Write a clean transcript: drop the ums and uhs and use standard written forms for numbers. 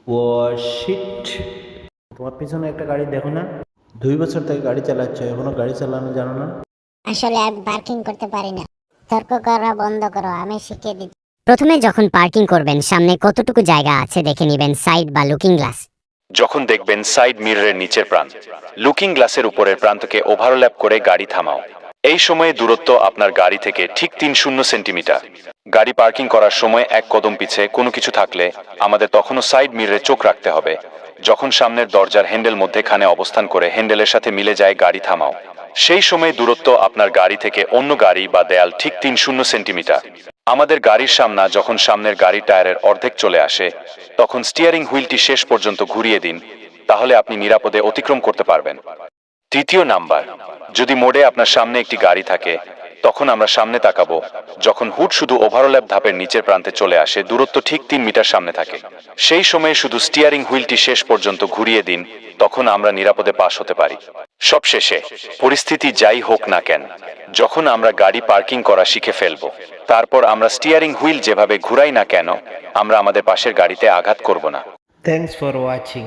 ও sheet! তোমার পিছনে একটা গাড়ি দেখো না? 2 বছর থেকে গাড়ি চালাচ্ছ, এখনো গাড়ি চালানো জানো না? আসলে আমি পার্কিং করতে পারি না। তর্ক করা বন্ধ করো, আমি শিখিয়ে দিচ্ছি। প্রথমে যখন পার্কিং করবেন সামনে কতটুকু জায়গা আছে দেখে নেবেন সাইড বা লুকিং গ্লাস। যখন দেখবেন সাইড মিররের নিচের প্রান্ত, লুকিং গ্লাসের উপরের প্রান্তকে ওভারল্যাপ করে গাড়ি থামাও। এই সময়ে দূরত্ব আপনার গাড়ি থেকে ঠিক 30 সেন্টিমিটার। গাড়ি পার্কিং করার সময় এক কদম পিছে কোনো কিছু থাকলে আমাদের তখনও সাইড মিররে চোখ রাখতে হবে। যখন সামনের দরজার হ্যান্ডেল মধ্যেখানে অবস্থান করে হ্যান্ডেলের সাথে মিলে যায় গাড়ি থামাও। সেই সময় দূরত্ব আপনার গাড়ি থেকে অন্য গাড়ি বা দেয়াল ঠিক 30 সেন্টিমিটার। আমাদের গাড়ির সামনা যখন সামনের গাড়ির টায়ারের অর্ধেক চলে আসে তখন স্টিয়ারিং হুইলটি শেষ পর্যন্ত ঘুরিয়ে দিন, তাহলে আপনি নিরাপদে অতিক্রম করতে পারবেন। তৃতীয় নাম্বার, যদি মোড়ে আপনার সামনে একটি গাড়ি থাকে তখন আমরা সামনে তাকাবো। যখন হুড শুধু ওভারল্যাপ ধাপের নিচের প্রান্তে চলে আসে দূরত্ব ঠিক 3 মিটার সামনে থাকে, সেই সময়ে শুধু স্টিয়ারিং হুইলটি শেষ পর্যন্ত ঘুরিয়ে দিন, তখন আমরা নিরাপদে পাস হতে পারি। সবশেষে, পরিস্থিতি যাই হোক না কেন, যখন আমরা গাড়ি পার্কিং করা শিখে ফেলব, তারপর আমরা স্টিয়ারিং হুইল যেভাবে ঘুরাই না কেন আমরা আমাদের পাশের গাড়িতে আঘাত করব না। Thanks for watching.